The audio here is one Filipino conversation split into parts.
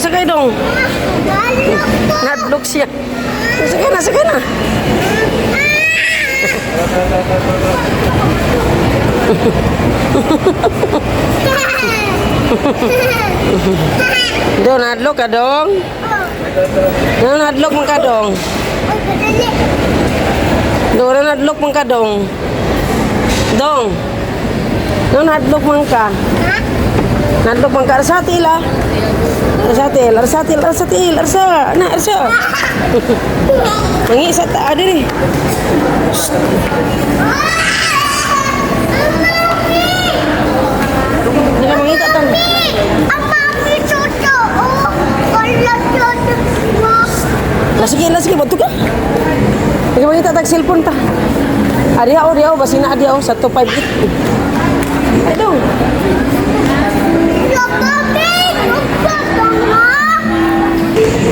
sakay dong. Nadlok siya. Sakay na. Dong, nadlok ka dong. Nadlok man ka dong. Dong, nadlok man ka dong. Dong. Nadlok man ka. Nadlok man ka. Arsatil ah. Arsatil. Arsa. Na, arsa. Mangi sa taa diri. Hindi ka mangita tan. Sige, ba't ka? Hindi ka mangita tag cellphone ta. Ariyaw, basina adiyaw, 158. Ay dong.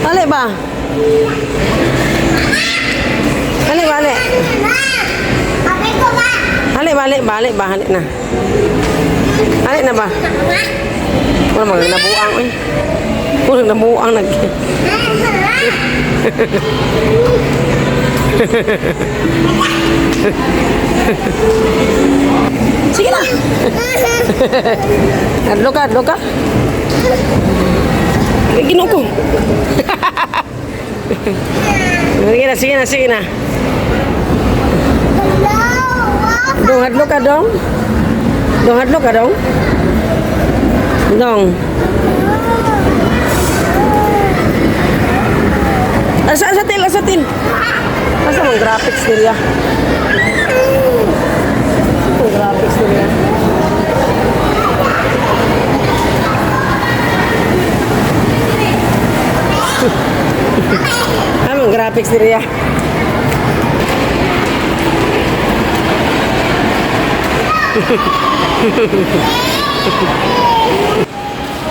Balik ba? Balik na. Balik na ba? Wala mga nabuang eh. Wala nabuang nag. Sige na. Adlo ka. Gino ko. Sige na. Dong, hadlo ka dong. Dong. Asatil. Asa mang graphics nila? Amang graphics nila.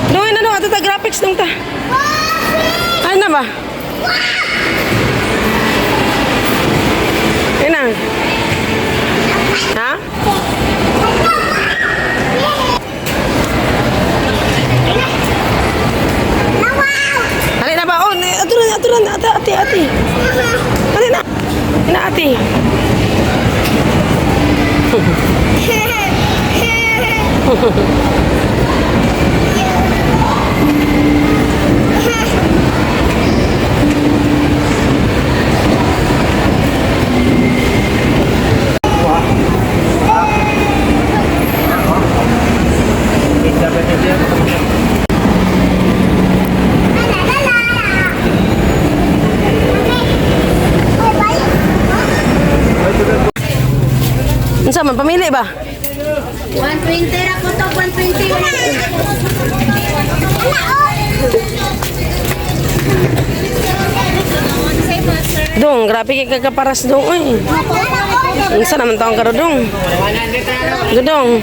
Dong, ato ta graphics nung ta. Ay na ba? Ay na. Ha? Hali na ba? Oh, aturan, ate. Hali na. Ina ate. Unsa man pamili ba? 120 ra ko to, 120. Dong, grabe kay kagaparas dong oy. Unsa naman taong karo dong? Dong.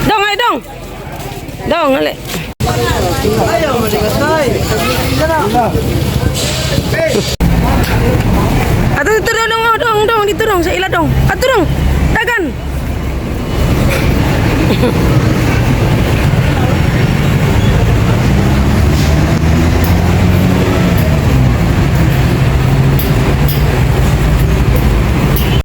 Dong ay dong. Dong, ali. Ayaw maligatay. Ato dito dong, dito dong sa ila dong. Ato dong. Dagan.